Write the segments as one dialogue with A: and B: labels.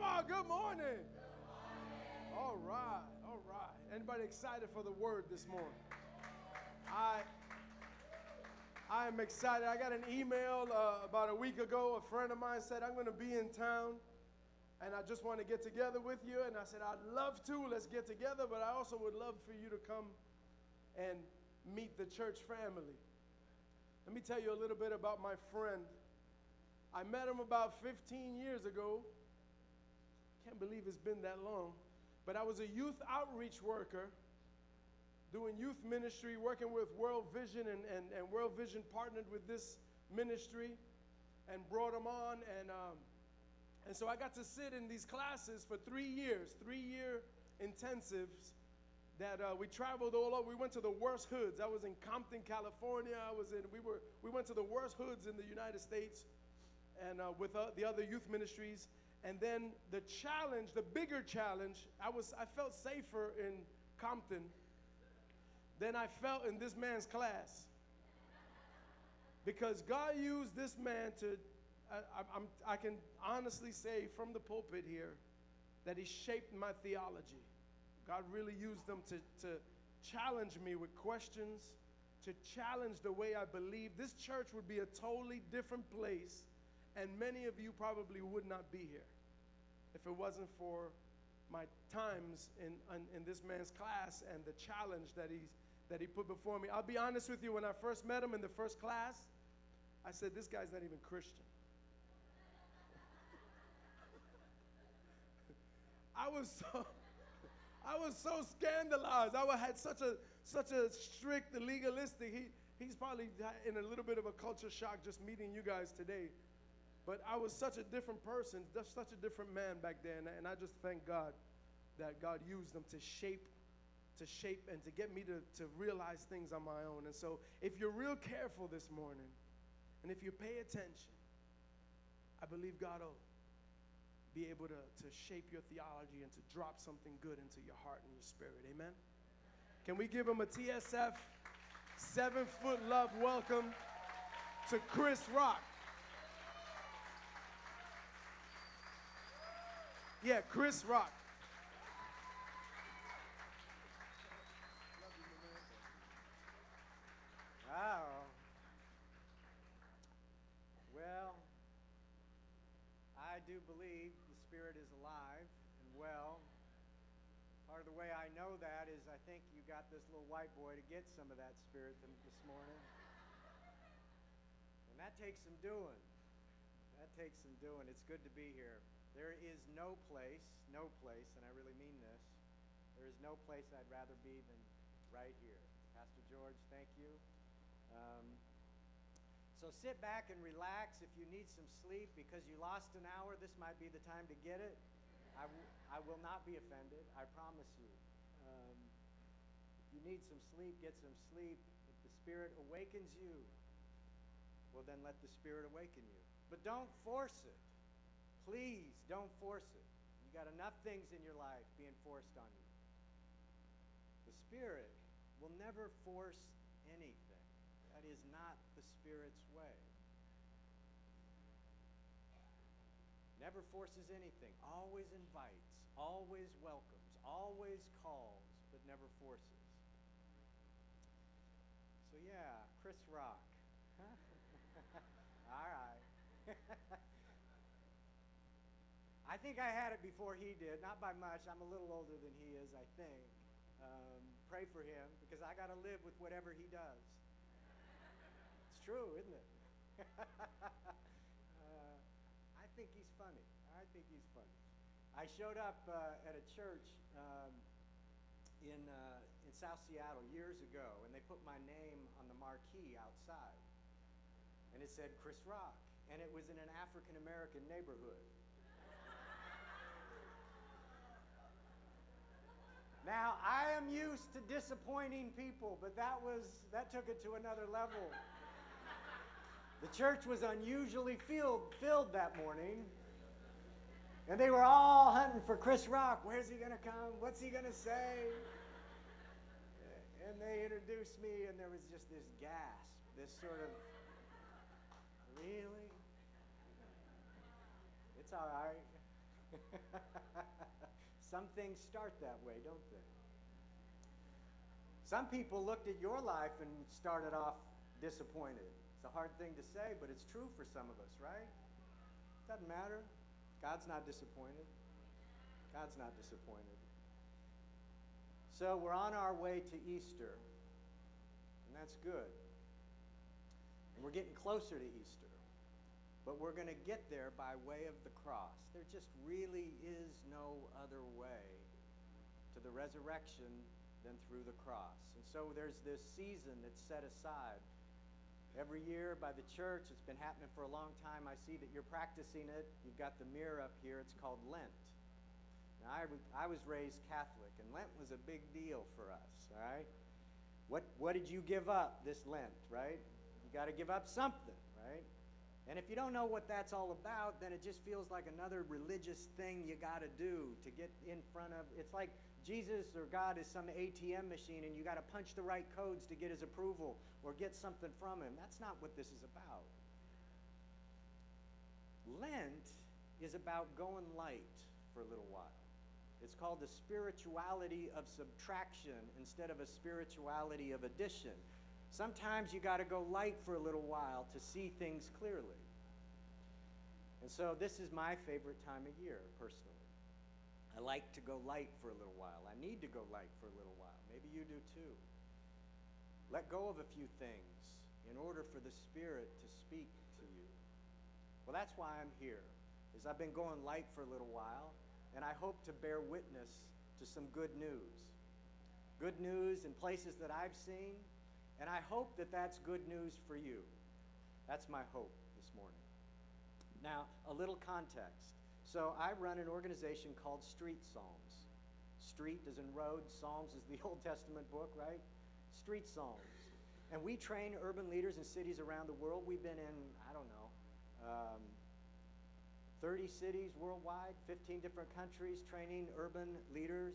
A: Come on, good morning. All right, all right. Anybody excited for the word this morning? I am excited. I got an email about a week ago. A friend of mine said, I'm going to be in town, and I just want to get together with you. And I said, I'd love to. Let's get together, but I also would love for you to come and meet the church family. Let me tell you a little bit about my friend. I met him about 15 years ago. Can't believe it's been that long. But I was a youth outreach worker, doing youth ministry, working with World Vision, and World Vision partnered with this ministry and brought them on. And so I got to sit in these classes for 3 years, 3-year intensives that we traveled all over. We went to the worst hoods. I was in Compton, California. We went to the worst hoods in the United States and with the other youth ministries. And then the challenge, the bigger challenge, I felt safer in Compton than I felt in this man's class. Because God used this man to, I can honestly say from the pulpit here, that he shaped my theology. God really used them to challenge me with questions, to challenge the way I believe. This church would be a totally different place, and many of you probably would not be here if it wasn't for my times in this man's class and the challenge that he put before me. I'll be honest with you, when I first met him in the first class, I said, this guy's not even Christian. I was so scandalized. I had such a strict, legalistic. He's probably in a little bit of a culture shock just meeting you guys today. But I was such a different person, just such a different man back then. And I just thank God that God used them to shape and to get me to realize things on my own. And so if you're real careful this morning, and if you pay attention, I believe God will be able to shape your theology and to drop something good into your heart and your spirit. Amen? Can we give him a TSF 7-foot love welcome to Kris Rocke? Yeah, Kris Rocke.
B: Wow. Well, I do believe the Spirit is alive and well. Part of the way I know that is I think you got this little white boy to get some of that Spirit this morning. And that takes some doing. That takes some doing. It's good to be here. There is no place, and I really mean this, there is no place I'd rather be than right here. Pastor George, thank you. So sit back and relax. If you need some sleep because you lost an hour, this might be the time to get it. I will not be offended, I promise you. If you need some sleep, get some sleep. If the Spirit awakens you, well then let the Spirit awaken you. But don't force it. Please don't force it. You got enough things in your life being forced on you. The Spirit will never force anything. That is not the Spirit's way. Never forces anything. Always invites, always welcomes, always calls, but never forces. So yeah, Kris Rocke. All right. I think I had it before he did, not by much. I'm a little older than he is, I think. Pray for him, because I got to live with whatever he does. It's true, isn't it? I think he's funny. I showed up at a church in South Seattle years ago, and they put my name on the marquee outside. And it said Kris Rocke, and it was in an African-American neighborhood. Now, I am used to disappointing people, but that took it to another level. The church was unusually filled that morning, and they were all hunting for Kris Rocke. Where's he going to come? What's he going to say? And they introduced me, and there was just this gasp, this sort of, really? It's all right. Some things start that way, don't they? Some people looked at your life and started off disappointed. It's a hard thing to say, but it's true for some of us, right? Doesn't matter. God's not disappointed. God's not disappointed. So we're on our way to Easter, and that's good. And we're getting closer to Easter. But we're going to get there by way of the cross. There just really is no other way to the resurrection than through the cross. And so there's this season that's set aside every year by the church. It's been happening for a long time. I see that you're practicing it. You've got the mirror up here. It's called Lent. Now, I was raised Catholic, and Lent was a big deal for us, all right? What did you give up this Lent, right? You got to give up something, right? And if you don't know what that's all about, then it just feels like another religious thing you got to do to get in front of. It's like Jesus or God is some ATM machine, and you got to punch the right codes to get his approval or get something from him. That's not what this is about. Lent is about going light for a little while. It's called the spirituality of subtraction instead of a spirituality of addition. Sometimes you got to go light for a little while to see things clearly. And so this is my favorite time of year, personally. I like to go light for a little while. I need to go light for a little while. Maybe you do too. Let go of a few things in order for the Spirit to speak to you. Well, that's why I'm here, is I've been going light for a little while, and I hope to bear witness to some good news. Good news in places that I've seen, and I hope that that's good news for you. That's my hope this morning. Now, a little context. So I run an organization called Street Psalms. Street is in road, Psalms is the Old Testament book, right? Street Psalms. And we train urban leaders in cities around the world. We've been in, 30 cities worldwide, 15 different countries, training urban leaders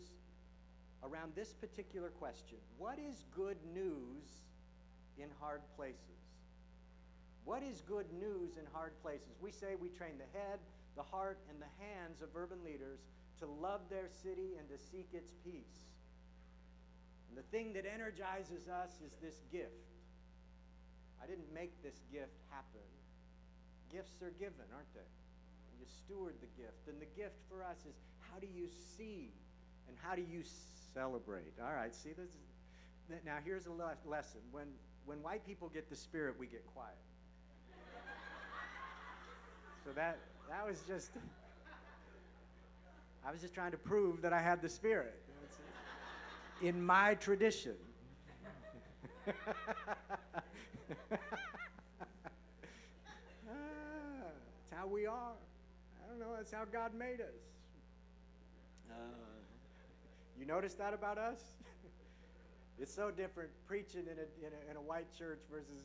B: around this particular question. What is good news in hard places? What is good news in hard places? We say we train the head, the heart, and the hands of urban leaders to love their city and to seek its peace. And the thing that energizes us is this gift. I didn't make this gift happen. Gifts are given, aren't they? And you steward the gift. And the gift for us is, how do you see and how do you celebrate? All right, see, this is, now here's a lesson. When white people get the Spirit, we get quiet. So that was just, I was just trying to prove that I had the Spirit. In my tradition. That's how we are. I don't know, that's how God made us. You notice that about us? It's so different preaching in a white church versus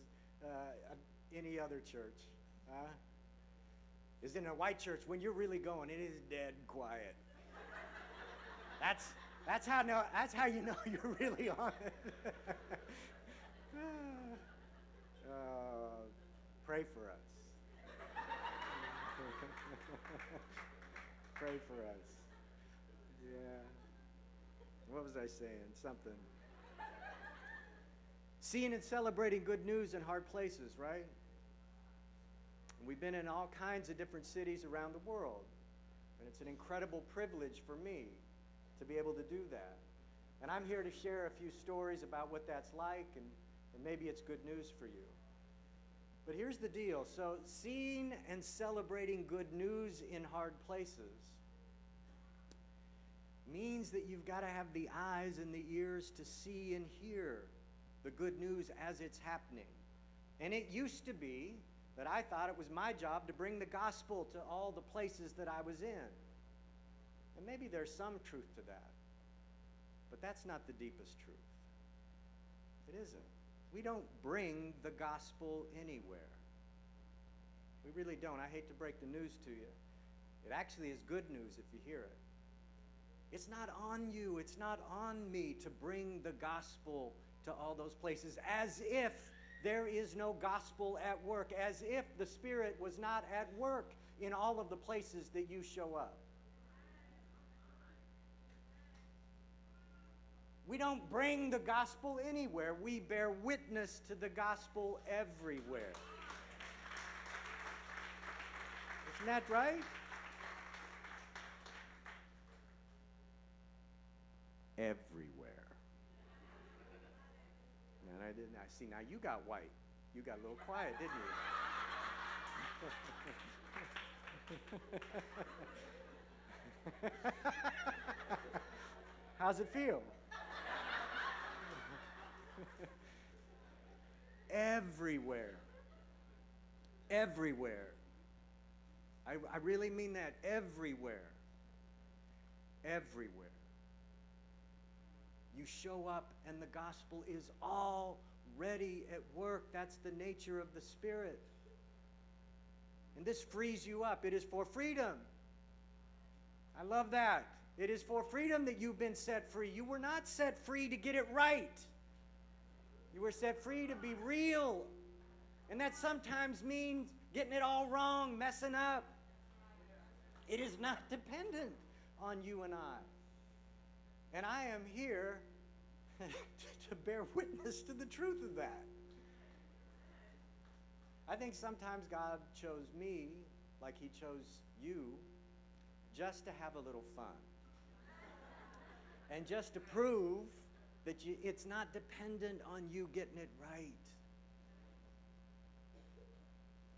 B: any other church. Is in a white church, when you're really going, it is dead quiet. That's how you know you're really on it. Pray for us. Pray for us. Yeah. What was I saying? Something. Seeing and celebrating good news in hard places, right? We've been in all kinds of different cities around the world. And it's an incredible privilege for me to be able to do that. And I'm here to share a few stories about what that's like, and maybe it's good news for you. But here's the deal. So seeing and celebrating good news in hard places means that you've got to have the eyes and the ears to see and hear the good news as it's happening. And it used to be that I thought it was my job to bring the gospel to all the places that I was in. And maybe there's some truth to that. But that's not the deepest truth. It isn't. We don't bring the gospel anywhere. We really don't. I hate to break the news to you. It actually is good news if you hear it. It's not on you. It's not on me to bring the gospel to all those places, as if there is no gospel at work, as if the Spirit was not at work in all of the places that you show up. We don't bring the gospel anywhere. We bear witness to the gospel everywhere. Isn't that right? Everywhere. And I didn't. I see. Now you got white. You got a little quiet, didn't you? How's it feel? Everywhere. Everywhere. I really mean that. Everywhere. Everywhere. You show up and the gospel is already at work. That's the nature of the Spirit. And this frees you up. It is for freedom. I love that. It is for freedom that you've been set free. You were not set free to get it right. You were set free to be real. And that sometimes means getting it all wrong, messing up. It is not dependent on you and I. And I am here to bear witness to the truth of that. I think sometimes God chose me, like He chose you, just to have a little fun. And just to prove that it's not dependent on you getting it right.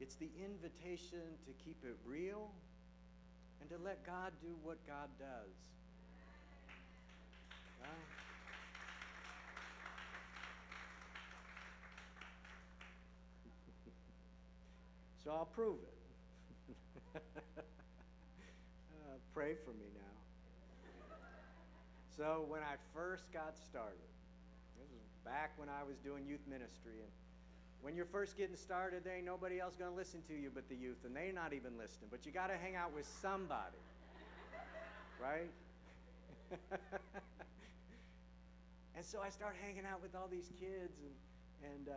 B: It's the invitation to keep it real and to let God do what God does. So I'll prove it. Pray for me now. So when I first got started, this was back when I was doing youth ministry, and when you're first getting started, there ain't nobody else going to listen to you but the youth, and they're not even listening. But you got to hang out with somebody, right? And so I started hanging out with all these kids, and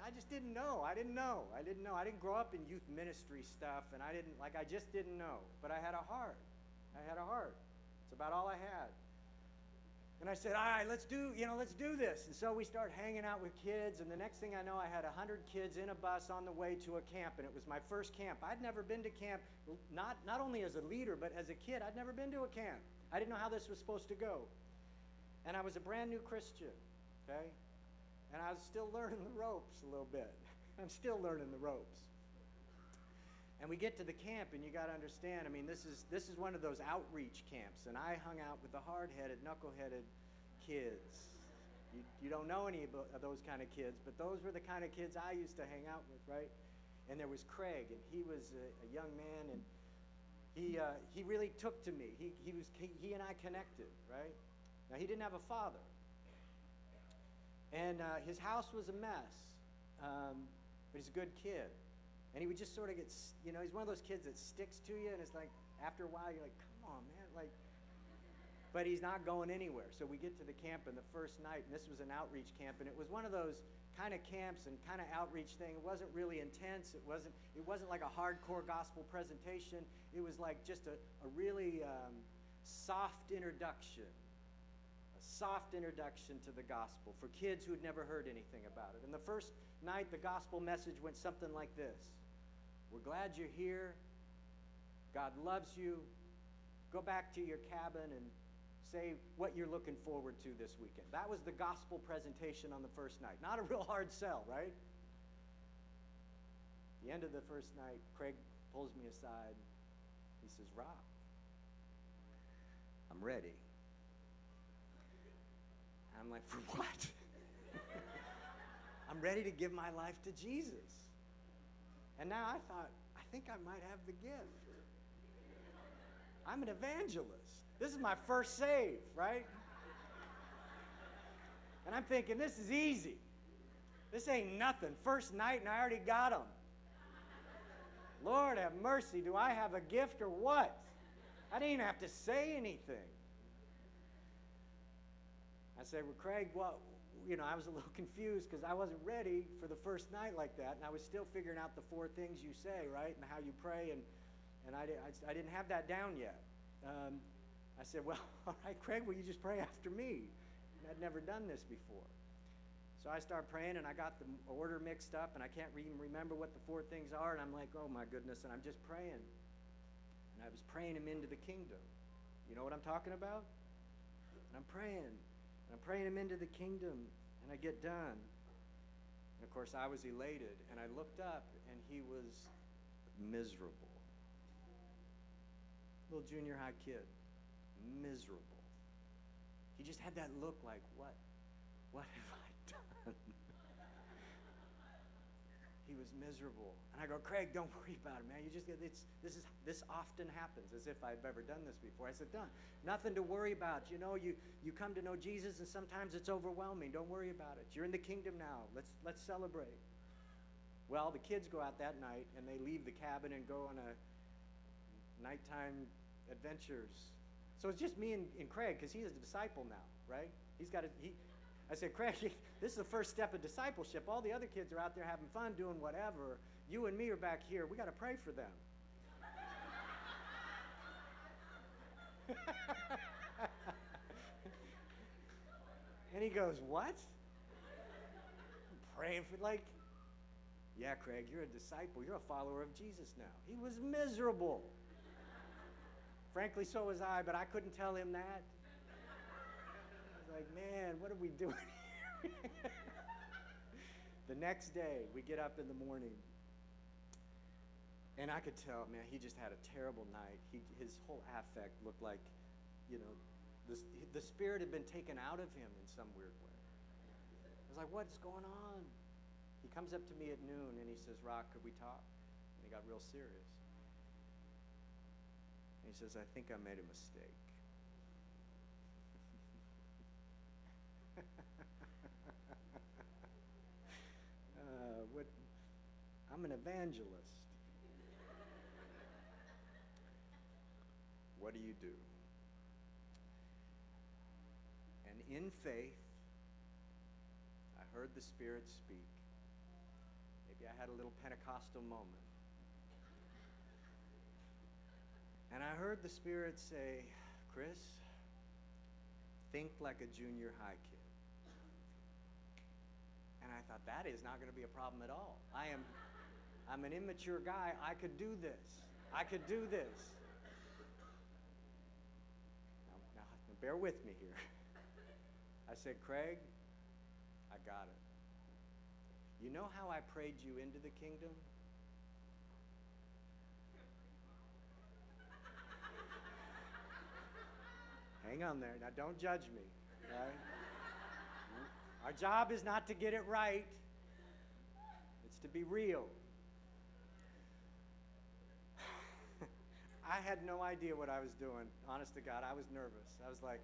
B: I just didn't know. I didn't know. I didn't grow up in youth ministry stuff, and I just didn't know. But I had a heart. It's about all I had. And I said, all right, let's do this. And so we started hanging out with kids, and the next thing I know, I had 100 kids in a bus on the way to a camp, and it was my first camp. I'd never been to camp, not only as a leader, but as a kid. I'd never been to a camp. I didn't know how this was supposed to go. And I was a brand new Christian, okay? And I was still learning the ropes a little bit. I'm still learning the ropes. And we get to the camp, and you got to understand, I mean, this is one of those outreach camps, and I hung out with the hard-headed, knuckle-headed kids. You don't know any of those kind of kids, but those were the kind of kids I used to hang out with, right? And there was Craig, and he was a young man, and he really took to me. He and I connected, right? Now, he didn't have a father. And his house was a mess, but he's a good kid. And he would just sort of get, he's one of those kids that sticks to you, and it's like, after a while, you're like, come on, man, but he's not going anywhere. So we get to the camp, and the first night, and this was an outreach camp, and it was one of those kind of camps and kind of outreach thing. It wasn't really intense. It wasn't like a hardcore gospel presentation. It was like just a really soft introduction. Soft introduction to the gospel for kids who had never heard anything about it. And the first night, the gospel message went something like this. We're glad you're here. God loves you. Go back to your cabin and say what you're looking forward to this weekend. That was the gospel presentation on the first night. Not a real hard sell, right? The end of the first night, Craig pulls me aside. He says, Rob, I'm ready. I'm like, for what? I'm ready to give my life to Jesus. And now I thought, I think I might have the gift. I'm an evangelist. This is my first save, right? And I'm thinking, this is easy. This ain't nothing. First night and I already got him. Lord have mercy, do I have a gift or what? I didn't even have to say anything. I said, well, Craig, well, I was a little confused because I wasn't ready for the first night like that, and I was still figuring out the 4 things you say, right, and how you pray, and I didn't have that down yet. I I said, well, all right, Craig, will you just pray after me? And I'd never done this before. So I started praying, and I got the order mixed up, and I can't even remember what the 4 things are, and I'm like, oh my goodness, and I'm just praying. And I was praying him into the kingdom. You know what I'm talking about? And I'm praying him into the kingdom, and I get done. And of course, I was elated, and I looked up, and he was miserable. Little junior high kid, miserable. He just had that look like, what have I done? He was miserable. And I go, Craig, don't worry about it, man. This often happens, as if I've ever done this before. I said, nothing to worry about. You know, you come to know Jesus, and sometimes it's overwhelming. Don't worry about it. You're in the kingdom now. Let's celebrate. Well, the kids go out that night, and they leave the cabin and go on a nighttime adventures. So it's just me and Craig, because he is a disciple now, right? I said, Craig, this is the first step of discipleship. All the other kids are out there having fun, doing whatever. You and me are back here. We got to pray for them. And he goes, what? I'm praying for, yeah, Craig, you're a disciple. You're a follower of Jesus now. He was miserable. Frankly, so was I, but I couldn't tell him that. I was like, man, what are we doing here? The next day, we get up in the morning, and I could tell, man, he just had a terrible night. His whole affect looked like, the spirit had been taken out of him in some weird way. I was like, what's going on? He comes up to me at noon, and he says, Rocke, could we talk? And he got real serious. He says, I think I made a mistake. I'm an evangelist. What do you do? And in faith, I heard the Spirit speak. Maybe I had a little Pentecostal moment. And I heard the Spirit say, Kris, think like a junior high kid. And I thought, that is not going to be a problem at all. I'm an immature guy. I could do this. I could do this. Now, bear with me here. I said, Craig, I got it. You know how I prayed you into the kingdom? Hang on there. Now, don't judge me, right? Our job is not to get it right. It's to be real. I had no idea what I was doing. Honest to God, I was nervous. I was like,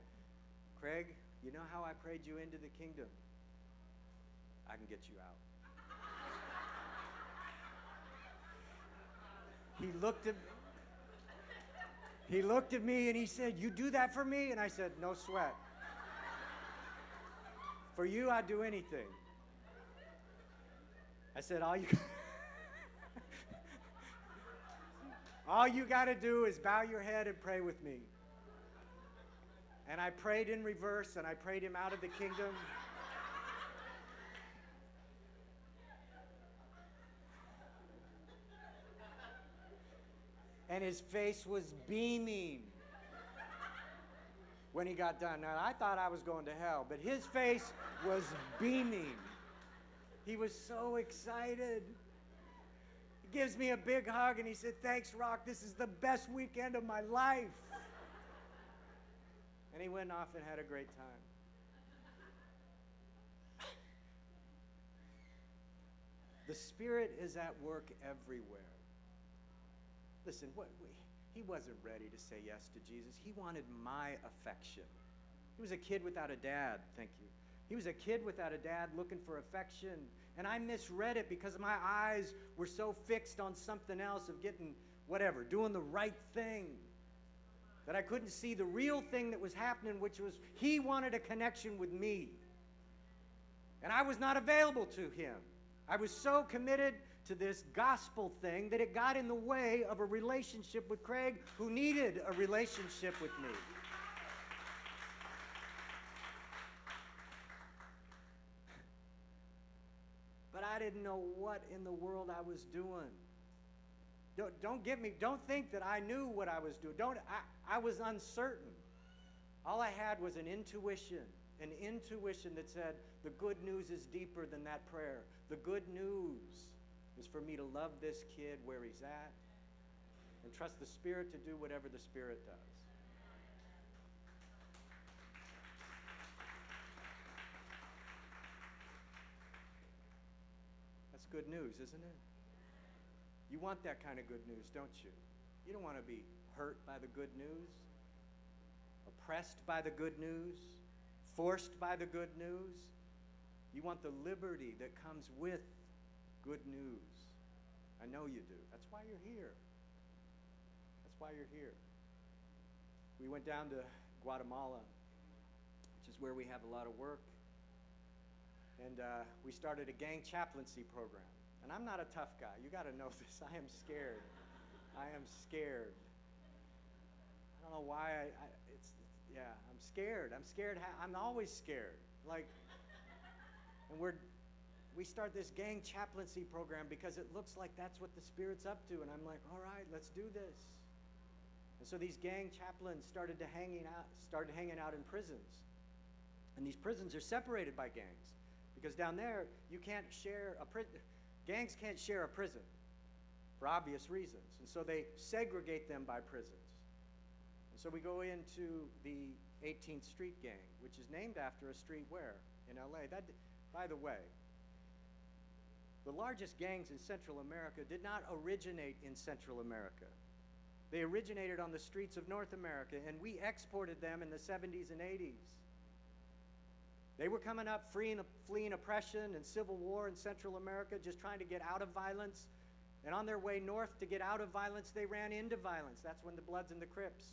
B: Craig, you know how I prayed you into the kingdom? I can get you out. He looked at me and he said, you do that for me? And I said, no sweat. For you, I'd do anything. I said, all you got to do is bow your head and pray with me. And I prayed in reverse, and I prayed him out of the kingdom. And his face was beaming when he got done. Now, I thought I was going to hell, but his face was beaming. He was so excited. He gives me a big hug, and he said, thanks, Rocke. This is the best weekend of my life. And he went off and had a great time. The Spirit is at work everywhere. Listen, he wasn't ready to say yes to Jesus. He wanted my affection. He was a kid without a dad. Thank you. He was a kid without a dad looking for affection. And I misread it because my eyes were so fixed on something else of getting whatever, doing the right thing, that I couldn't see the real thing that was happening, which was he wanted a connection with me. And I was not available to him. I was so committed to this gospel thing that it got in the way of a relationship with Craig, who needed a relationship with me. I didn't know what in the world I was doing. Don't think that I knew what I was doing. I was uncertain. All I had was an intuition that said, the good news is deeper than that prayer. The good news is for me to love this kid where he's at and trust the Spirit to do whatever the Spirit does. That's good news, isn't it? You want that kind of good news, don't you? You don't want to be hurt by the good news, oppressed by the good news, forced by the good news. You want the liberty that comes with good news. I know you do. That's why you're here. That's why you're here. We went down to Guatemala, which is where we have a lot of work. And we started a gang chaplaincy program. And I'm not a tough guy. You got to know this. I am scared. I am scared. I don't know why. I'm scared. I'm scared. I'm always scared. And we start this gang chaplaincy program because it looks like that's what the Spirit's up to. And I'm like, all right, let's do this. And so these gang chaplains started hanging out in prisons. And these prisons are separated by gangs. Because down there, you can't share gangs can't share a prison for obvious reasons. And so they segregate them by prisons. And so we go into the 18th Street Gang, which is named after a street where? In LA. By the way, the largest gangs in Central America did not originate in Central America. They originated on the streets of North America, and we exported them in the 70s and 80s. They were coming up fleeing oppression and civil war in Central America, just trying to get out of violence. And on their way north to get out of violence, they ran into violence. That's when the Bloods and the Crips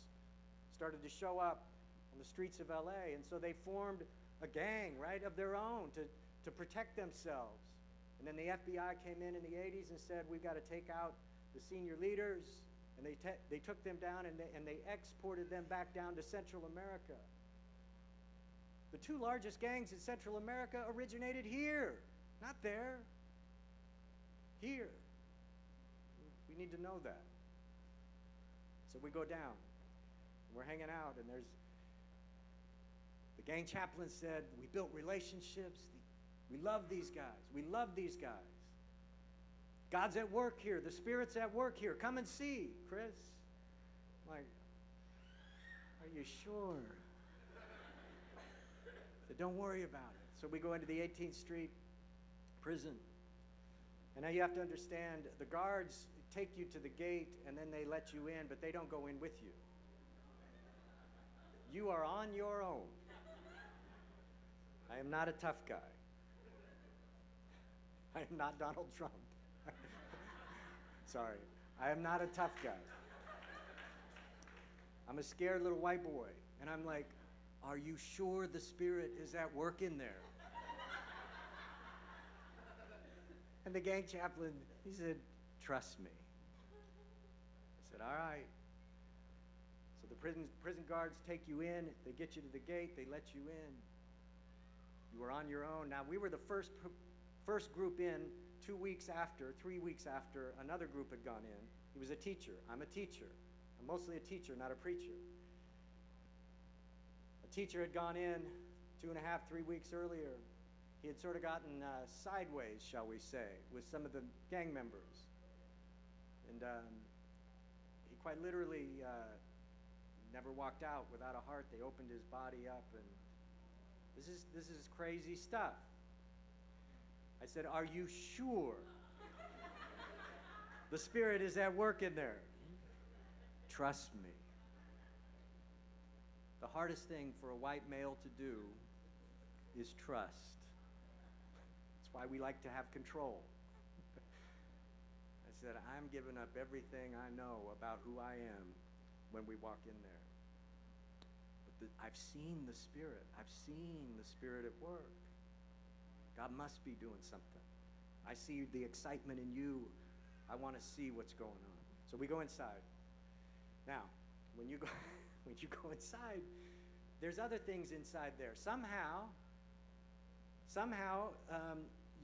B: started to show up on the streets of LA. And so they formed a gang, right, of their own to protect themselves. And then the FBI came in the 80s and said, we've got to take out the senior leaders. And they took them down and they exported them back down to Central America. The two largest gangs in Central America originated here, not there. Here. We need to know that. So we go down. We're hanging out, and the gang chaplain said, we built relationships. We love these guys. We love these guys. God's at work here. The Spirit's at work here. Come and see, Kris. I'm like, are you sure? So don't worry about it. So we go into the 18th Street prison. And now you have to understand, the guards take you to the gate and then they let you in, but they don't go in with you. You are on your own. I am not a tough guy. I am not Donald Trump. Sorry. I am not a tough guy. I'm a scared little white boy. And I'm like, are you sure the Spirit is at work in there? And the gang chaplain, he said, trust me. I said, all right. So the prison guards take you in, they get you to the gate, they let you in. You were on your own. Now, we were the first group in 3 weeks after another group had gone in. He was a teacher. I'm a teacher. I'm mostly a teacher, not a preacher. A teacher had gone in 2.5, 3 weeks earlier. He had sort of gotten sideways, shall we say, with some of the gang members. And he quite literally never walked out without a heart. They opened his body up, and this is crazy stuff. I said, are you sure the Spirit is at work in there? Trust me. The hardest thing for a white male to do is trust. That's why we like to have control. I said, I'm giving up everything I know about who I am when we walk in there. But I've seen the Spirit. I've seen the Spirit at work. God must be doing something. I see the excitement in you. I want to see what's going on. So we go inside. Now, when you go inside, there's other things inside there. Somehow,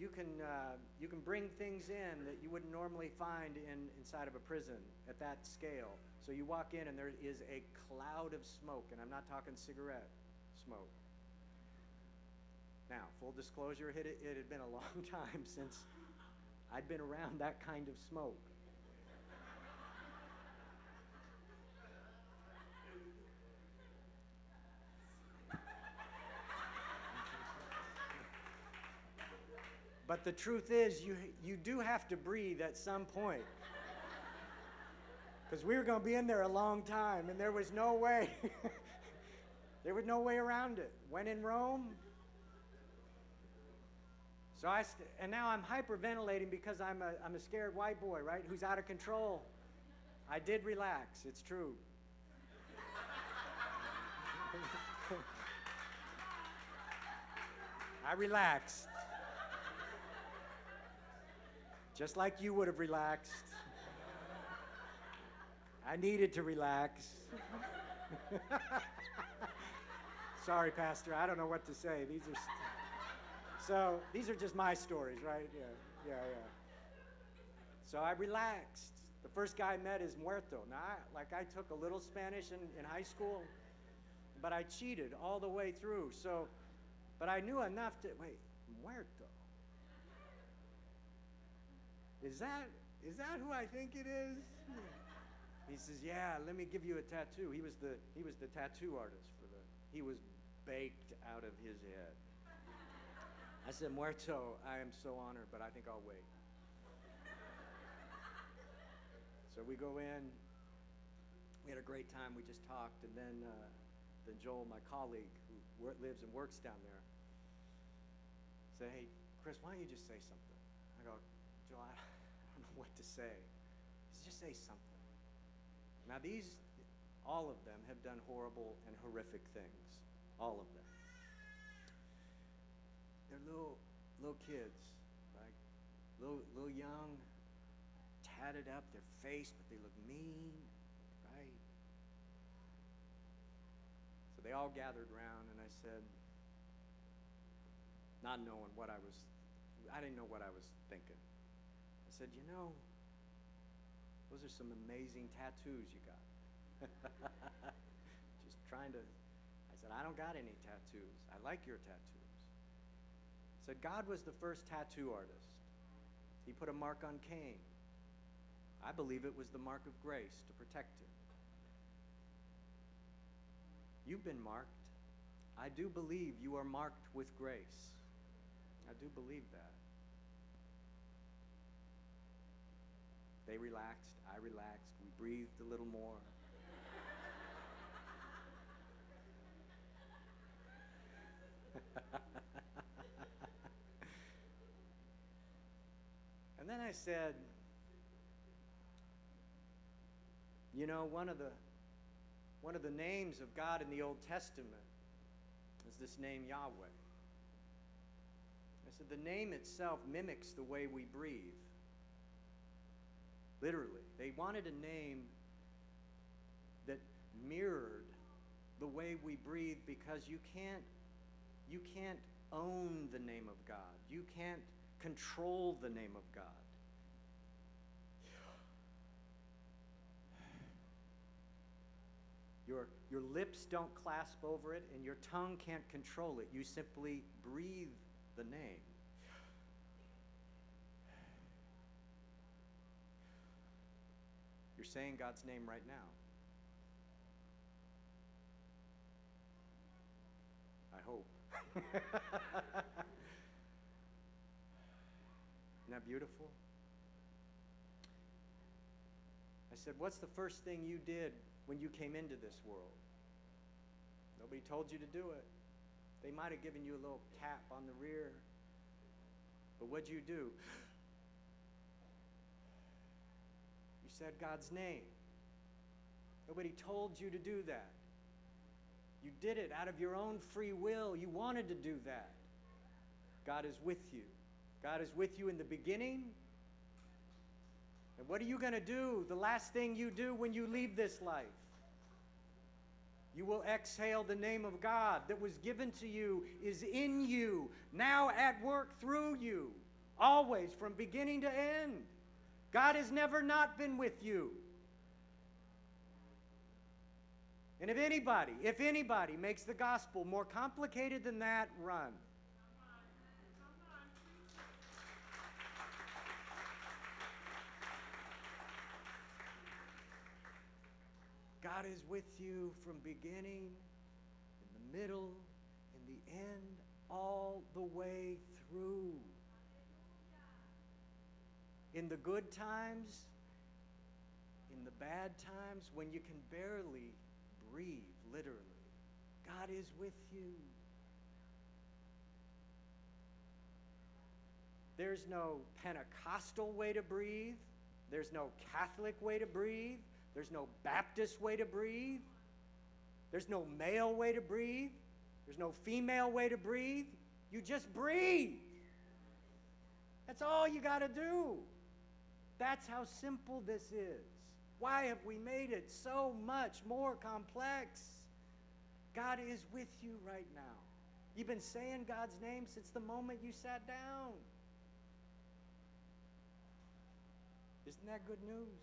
B: you can bring things in that you wouldn't normally find inside of a prison at that scale. So you walk in and there is a cloud of smoke, and I'm not talking cigarette smoke. Now, full disclosure, it had been a long time since I'd been around that kind of smoke. But the truth is, you do have to breathe at some point. Because we were going to be in there a long time, and there was no way. There was no way around it. When in Rome. So and now I'm hyperventilating because I'm a scared white boy, right, who's out of control. I did relax. It's true. I relaxed. Just like you would have relaxed. I needed to relax. Sorry, Pastor, I don't know what to say. These are just my stories, right? Yeah. So I relaxed. The first guy I met is Muerto. Now, I took a little Spanish in high school, but I cheated all the way through. But I knew enough to, wait, Muerto. Is that who I think it is? He says, yeah, let me give you a tattoo. He was the tattoo artist he was baked out of his head. I said, Muerto, I am so honored, but I think I'll wait. So we go in. We had a great time. We just talked, and then Joel, my colleague, who lives and works down there, said, hey, Kris, why don't you just say something? I go, Joel, I don't know what to say. He said, just say something. Now all of them have done horrible and horrific things. All of them. They're little kids, like little young, tatted up, their face, but they look mean, right? So they all gathered around, and I said, not knowing I didn't know what I was thinking. I said, those are some amazing tattoos you got. Just trying to, I said, I don't got any tattoos. I like your tattoos. I said, God was the first tattoo artist. He put a mark on Cain. I believe it was the mark of grace to protect him. You've been marked. I do believe you are marked with grace. I do believe that. They relaxed. I relaxed. We breathed a little more. And then I said, one of the names of God in the Old Testament is this name Yahweh. I said, the name itself mimics the way we breathe. Literally. They wanted a name that mirrored the way we breathe, because you can't own the name of God. You can't control the name of God. Your lips don't clasp over it, and your tongue can't control it. You simply breathe the name. You're saying God's name right now. I hope. Isn't that beautiful? I said, what's the first thing you did when you came into this world? Nobody told you to do it. They might have given you a little tap on the rear. But what'd you do? You said God's name. Nobody told you to do that. You did it out of your own free will. You wanted to do that. God is with you. God is with you in the beginning. And what are you going to do? The last thing you do when you leave this life? You will exhale the name of God that was given to you, is in you, now at work through you. Always, from beginning to end. God has never not been with you. And if anybody makes the gospel more complicated than that, run. God is with you from beginning, in the middle, in the end, all the way through. In the good times, in the bad times, when you can barely breathe, literally, God is with you. There's no Pentecostal way to breathe. There's no Catholic way to breathe. There's no Baptist way to breathe. There's no male way to breathe. There's no female way to breathe. You just breathe. That's all you got to do. That's how simple this is. Why have we made it so much more complex? God is with you right now. You've been saying God's name since the moment you sat down. Isn't that good news?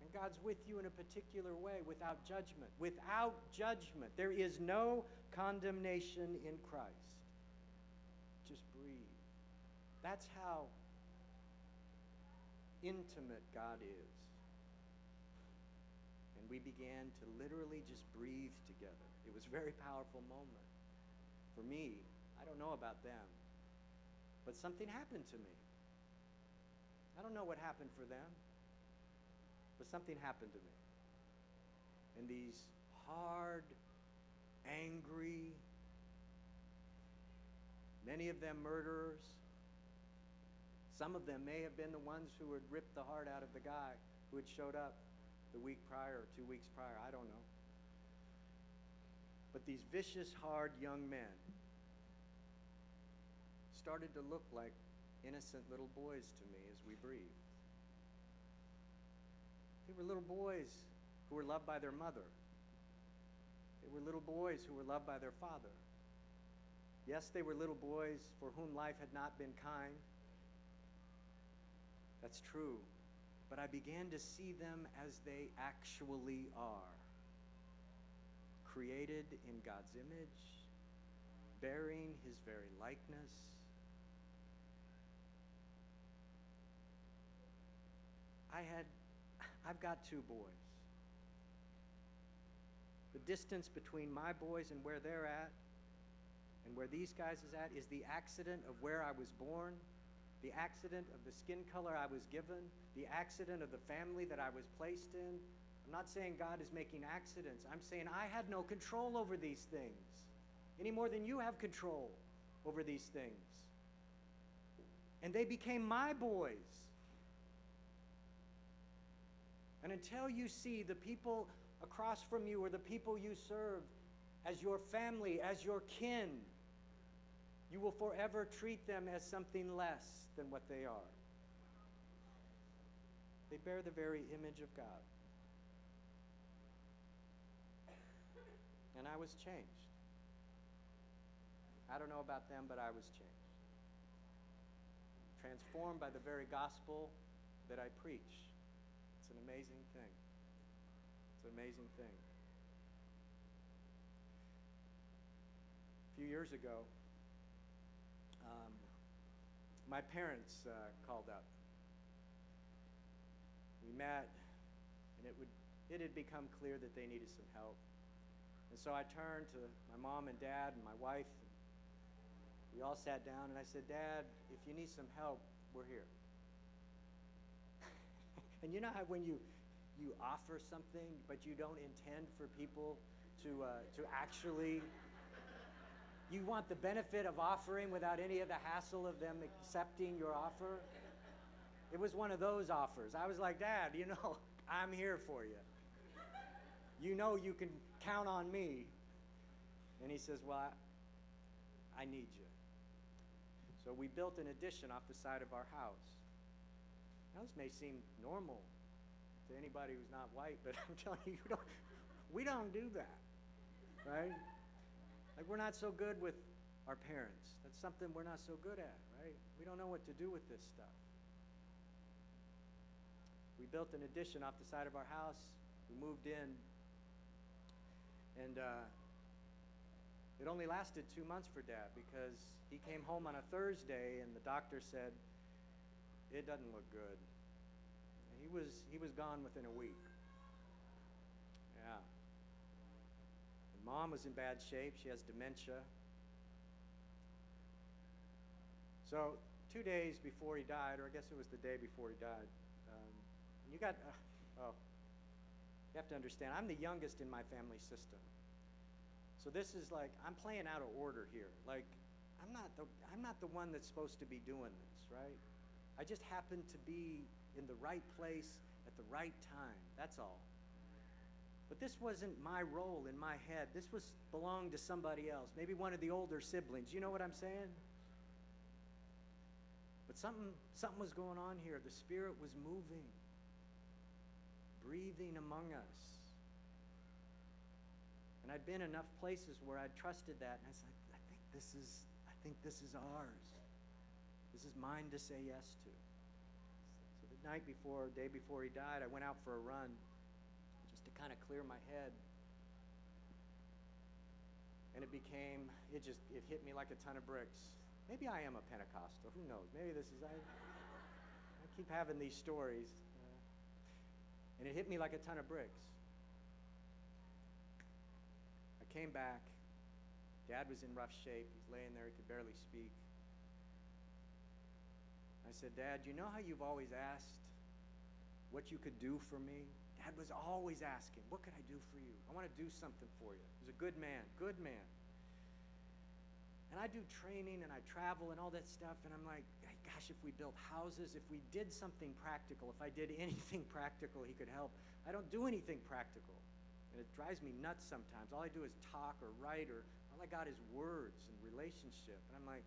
B: And God's with you in a particular way, without judgment. Without judgment. There is no condemnation in Christ. Just breathe. That's how intimate God is. And we began to literally just breathe together. It was a very powerful moment. For me, I don't know about them, but something happened to me. I don't know what happened for them, but something happened to me. And these hard, angry, many of them murderers, some of them may have been the ones who had ripped the heart out of the guy who had showed up the week prior or 2 weeks prior, I don't know. But these vicious, hard young men started to look like innocent little boys to me as we breathed. They were little boys who were loved by their mother. They were little boys who were loved by their father. Yes, they were little boys for whom life had not been kind. That's true. But I began to see them as they actually are. Created in God's image, bearing His very likeness. I've got 2 boys. The distance between my boys and where they're at and where these guys is at is the accident of where I was born, the accident of the skin color I was given, the accident of the family that I was placed in. I'm not saying God is making accidents. I'm saying I had no control over these things any more than you have control over these things. And they became my boys. And until you see the people across from you or the people you serve as your family, as your kin, you will forever treat them as something less than what they are. They bear the very image of God. And I was changed. I don't know about them, but I was changed. Transformed by the very gospel that I preach. It's an amazing thing. It's an amazing thing. A few years ago, my parents called up. We met, and it had become clear that they needed some help. And so I turned to my mom and dad and my wife. And we all sat down, and I said, Dad, if you need some help, we're here. And you know how when you offer something, but you don't intend for people to actually, you want the benefit of offering without any of the hassle of them accepting your offer? It was one of those offers. I was like, Dad, I'm here for you. You know you can count on me. And he says, well, I need you. So we built an addition off the side of our house. Now, this may seem normal to anybody who's not white, but I'm telling you, we don't do that, right? Like, we're not so good with our parents. That's something we're not so good at, right? We don't know what to do with this stuff. We built an addition off the side of our house. We moved in, and it only lasted 2 months for Dad because he came home on a Thursday, and the doctor said, it doesn't look good. And he was gone within a week. Yeah. And Mom was in bad shape. She has dementia. So 2 days before he died, or I guess it was the day before he died, you have to understand, I'm the youngest in my family system. So this is like, I'm playing out of order here. Like, I'm not the one that's supposed to be doing this, right? I just happen to be in the right place at the right time. That's all. But this wasn't my role in my head. This belonged to somebody else, maybe one of the older siblings. You know what I'm saying? But something was going on here. The Spirit was moving, breathing among us. And I'd been enough places where I'd trusted that, and I said, I think this is ours. This is mine to say yes to. So the day before he died, I went out for a run just to kind of clear my head. And it hit me like a ton of bricks. Maybe I am a Pentecostal. Who knows? Maybe I keep having these stories. And it hit me like a ton of bricks. I came back. Dad was in rough shape. He's laying there. He could barely speak. I said, Dad, you know how you've always asked what you could do for me? Dad was always asking, what could I do for you? I want to do something for you. He was a good man. And I do training and I travel and all that stuff, and I'm like, gosh, if we built houses, if we did something practical, if I did anything practical, he could help. I don't do anything practical, and it drives me nuts sometimes. All I do is talk or write, or all I got is words and relationship. And I'm like,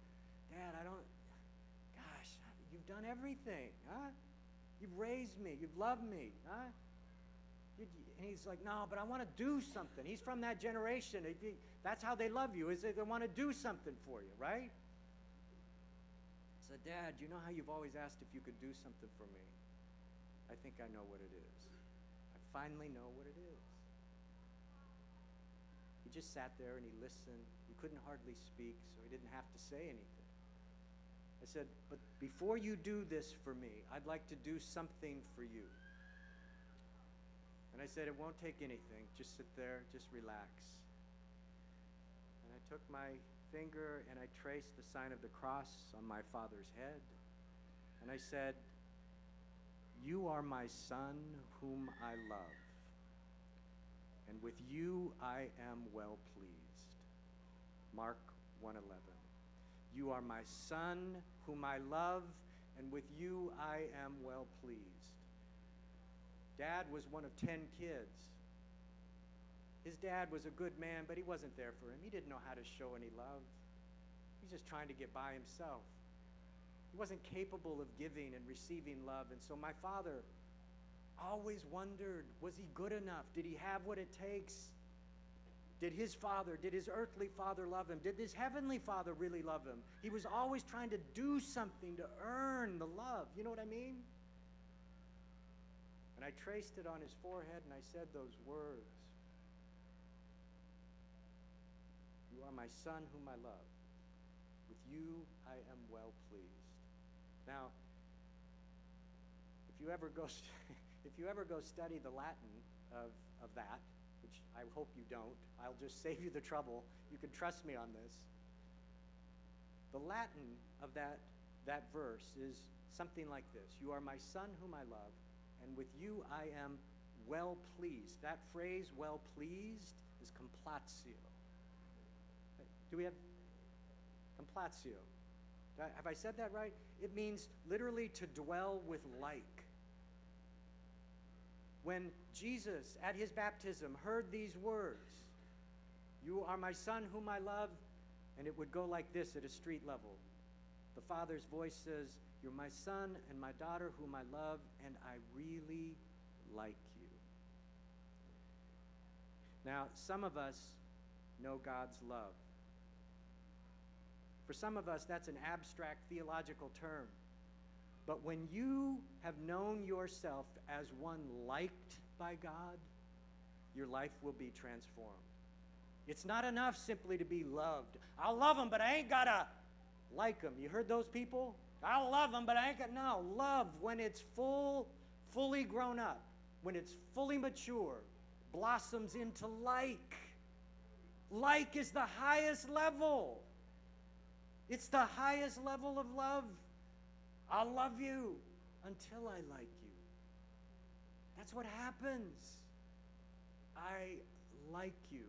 B: Dad, gosh, you've done everything, huh? You've raised me, you've loved me, huh? And he's like, no, but I want to do something. He's from that generation. That's how they love you, is they want to do something for you, right? I said, Dad, you know how you've always asked if you could do something for me? I think I know what it is. I finally know what it is. He just sat there and he listened. He couldn't hardly speak, so he didn't have to say anything. I said, but before you do this for me, I'd like to do something for you. And I said, it won't take anything. Just sit there, just relax. And I took my finger and I traced the sign of the cross on my father's head. And I said, you are my son whom I love. And with you I am well pleased. Mark 1:11. You are my son whom I love, and with you I am well pleased. Dad was one of 10 kids. His dad was a good man, but he wasn't there for him. He didn't know how to show any love. He's just trying to get by himself. He wasn't capable of giving and receiving love. And so my father always wondered, was he good enough? Did he have what it takes? Did his earthly father love him? Did his heavenly father really love him? He was always trying to do something to earn the love. You know what I mean? And I traced it on his forehead and I said those words. You are my son whom I love. With you I am well pleased. Now, if you ever go study the Latin of that, which I hope you don't, I'll just save you the trouble. You can trust me on this. The Latin of that verse is something like this. You are my son whom I love, and with you I am well pleased. That phrase, well pleased, is complatio. Do we have complatio? Have I said that right? It means literally to dwell with like. When Jesus, at his baptism, heard these words, you are my son whom I love, and it would go like this at a street level. The Father's voice says, you're my son and my daughter whom I love, and I really like you. Now, some of us know God's love. For some of us, that's an abstract theological term. But when you have known yourself as one liked by God, your life will be transformed. It's not enough simply to be loved. I'll love them, but I ain't got to like them. You heard those people? I'll love them, but I ain't got... No, love, when it's fully grown up, when it's fully mature, blossoms into like. Like is the highest level. It's the highest level of love. I'll love you until I like you. That's what happens. I like you.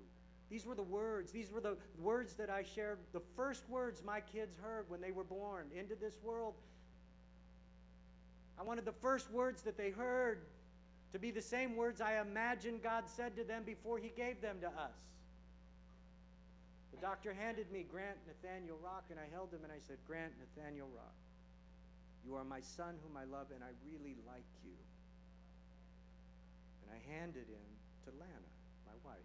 B: These were the words. These were the words that I shared, the first words my kids heard when they were born into this world. I wanted the first words that they heard to be the same words I imagined God said to them before He gave them to us. The doctor handed me Grant Nathaniel Rocke, and I held him and I said, Grant Nathaniel Rocke, you are my son whom I love, and I really like you. And I handed him to Lana, my wife.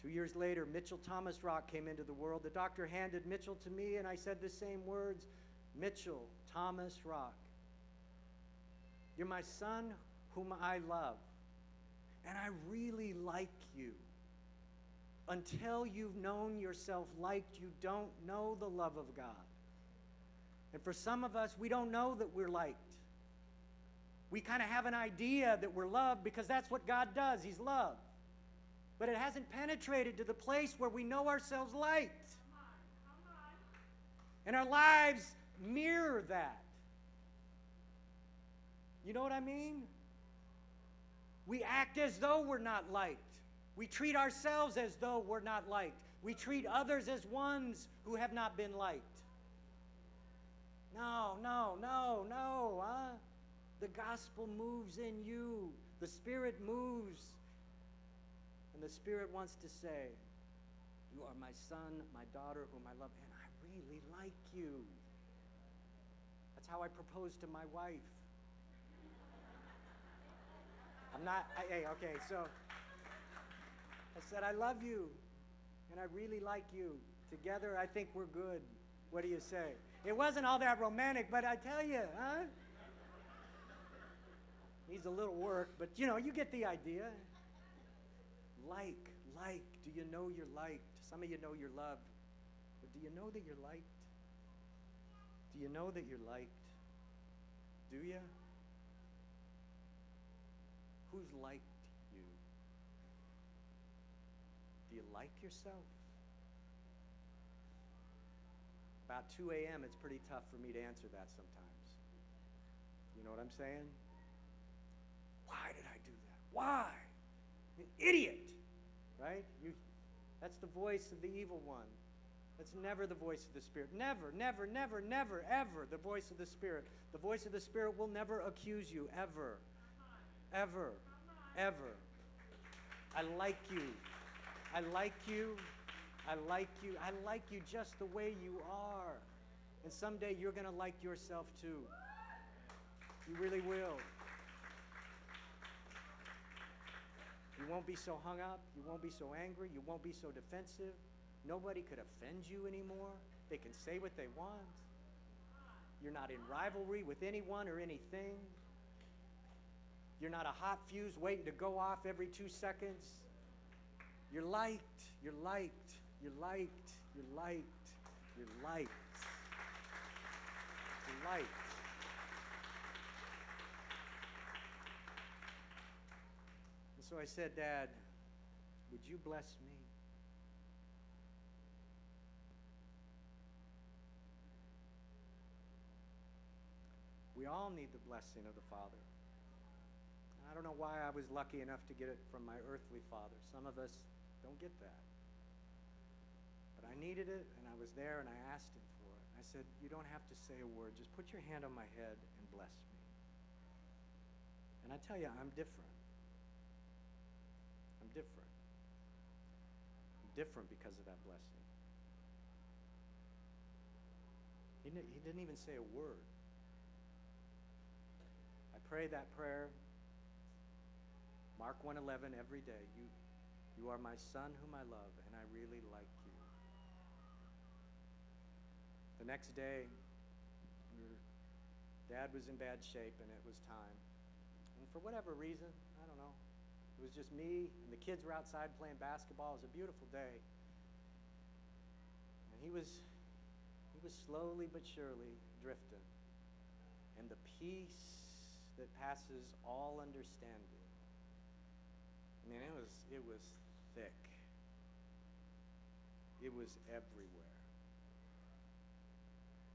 B: 2 years later, Mitchell Thomas Rocke came into the world. The doctor handed Mitchell to me, and I said the same words, Mitchell Thomas Rocke, you're my son whom I love, and I really like you. Until you've known yourself liked, you don't know the love of God. And for some of us, we don't know that we're liked. We kind of have an idea that we're loved because that's what God does. He's love. But it hasn't penetrated to the place where we know ourselves liked. Come on. And our lives mirror that. You know what I mean? We act as though we're not liked. We treat ourselves as though we're not liked. We treat others as ones who have not been liked. No. The gospel moves in you. The Spirit moves. And the Spirit wants to say, you are my son, my daughter, whom I love, and I really like you. That's how I proposed to my wife. So I said, I love you, and I really like you. Together, I think we're good. What do you say? It wasn't all that romantic, but I tell you, huh? Needs a little work, but you get the idea. Like. Do you know you're liked? Some of you know you're loved, but do you know that you're liked? Do you know that you're liked? Do you? Who's liked you? Do you like yourself? About 2 a.m., it's pretty tough for me to answer that sometimes. You know what I'm saying? Why did I do that? Why? I'm an idiot, right? That's the voice of the evil one. That's never the voice of the Spirit. Never, ever the voice of the Spirit. The voice of the Spirit will never accuse you, ever. Ever. I like you. I like you. I like you. I like you just the way you are. And someday you're going to like yourself too. You really will. You won't be so hung up. You won't be so angry. You won't be so defensive. Nobody could offend you anymore. They can say what they want. You're not in rivalry with anyone or anything. You're not a hot fuse waiting to go off every 2 seconds. You're liked. You're liked. You're liked. You're liked. You're liked. You're liked. And so I said, Dad, would you bless me? We all need the blessing of the Father. I don't know why I was lucky enough to get it from my earthly father. Some of us don't get that. But I needed it, and I was there, and I asked him for it. I said, you don't have to say a word. Just put your hand on my head and bless me. And I tell you, I'm different. I'm different. I'm different because of that blessing. He didn't even say a word. I pray that prayer, Mark 1:11, every day. You are my son whom I love, and I really like you. The next day, Dad was in bad shape, and it was time. And for whatever reason, I don't know, it was just me, and the kids were outside playing basketball. It was a beautiful day. And he was slowly but surely drifting. And the peace that passes all understanding, I mean, it was thick. It was everywhere.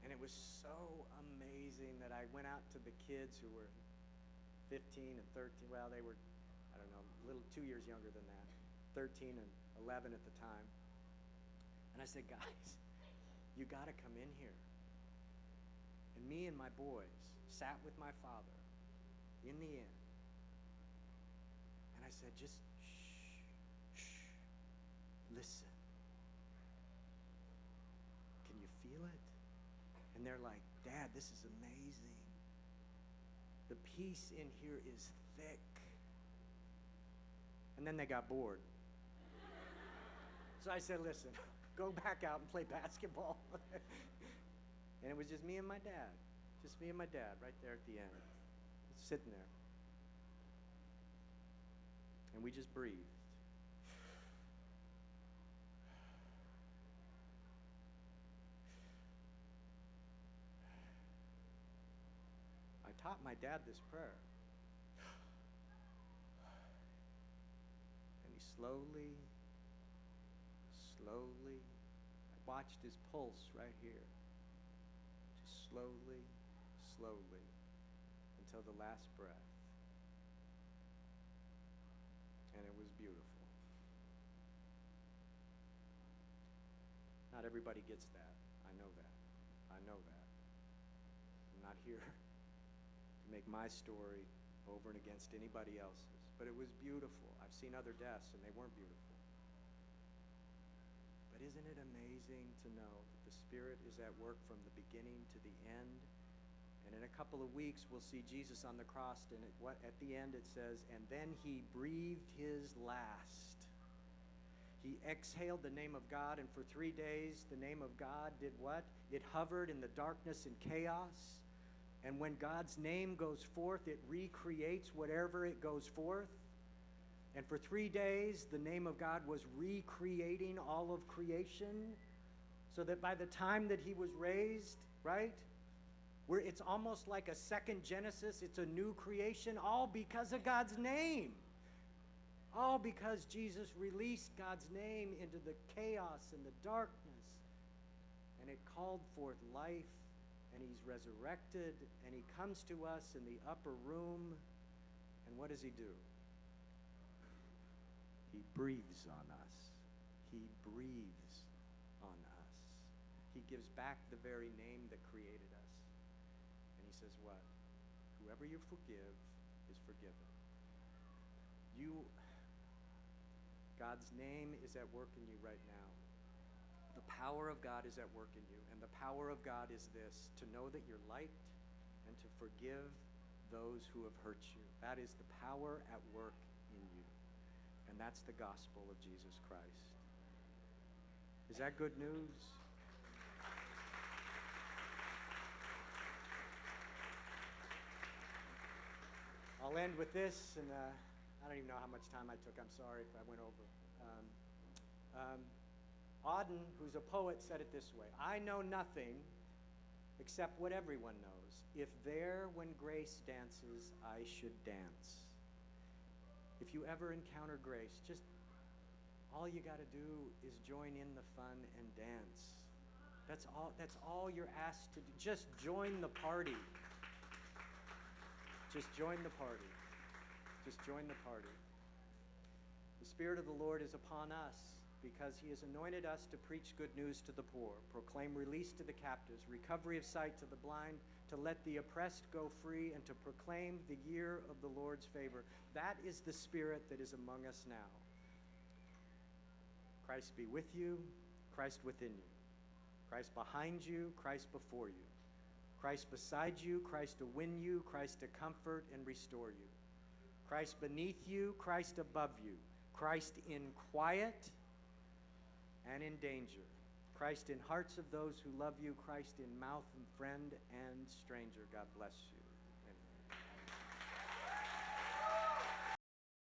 B: And it was so amazing that I went out to the kids who were 15 and 13. Well, they were, I don't know, a little 2 years younger than that, 13 and 11 at the time. And I said, guys, you got to come in here. And me and my boys sat with my father in the inn. And I said, just shh, listen. Can you feel it? And they're like, Dad, this is amazing. The peace in here is thick. And then they got bored. So I said, listen, go back out and play basketball. And it was just me and my dad. Just me and my dad right there at the end. Sitting there. And we just breathed. I taught my dad this prayer. And he slowly, I watched his pulse right here. Just slowly, until the last breath. And it was beautiful. Not everybody gets that. I know that. I'm not here to make my story over and against anybody else's. But it was beautiful. I've seen other deaths and they weren't beautiful. But isn't it amazing to know that the Spirit is at work from the beginning to the end? And in a couple of weeks, we'll see Jesus on the cross, and at the end it says, and then he breathed his last. He exhaled the name of God, and for 3 days, the name of God did what? It hovered in the darkness and chaos. And when God's name goes forth, it recreates whatever it goes forth. And for 3 days, the name of God was recreating all of creation, so that by the time that he was raised, right? It's almost like a second Genesis. It's a new creation, all because of God's name. All because Jesus released God's name into the chaos and the darkness. And it called forth life, and he's resurrected, and he comes to us in the upper room. And what does he do? He breathes on us. He breathes on us. He gives back the very name that created us. And he says what? Whoever you forgive is forgiven. God's name is at work in you right now. The power of God is at work in you. And the power of God is this: to know that you're liked and to forgive those who have hurt you. That is the power at work in you. And that's the gospel of Jesus Christ. Is that good news? I'll end with this, and I don't even know how much time I took. I'm sorry if I went over. Auden, who's a poet, said it this way: I know nothing except what everyone knows. If there, when grace dances, I should dance. If you ever encounter grace, just all you got to do is join in the fun and dance. That's all you're asked to do. Just join the party. Just join the party. Just join the party. The Spirit of the Lord is upon us because he has anointed us to preach good news to the poor, proclaim release to the captives, recovery of sight to the blind, to let the oppressed go free, and to proclaim the year of the Lord's favor. That is the Spirit that is among us now. Christ be with you, Christ within you. Christ behind you, Christ before you. Christ beside you, Christ to win you, Christ to comfort and restore you. Christ beneath you, Christ above you. Christ in quiet and in danger. Christ in hearts of those who love you, Christ in mouth and friend and stranger. God bless you.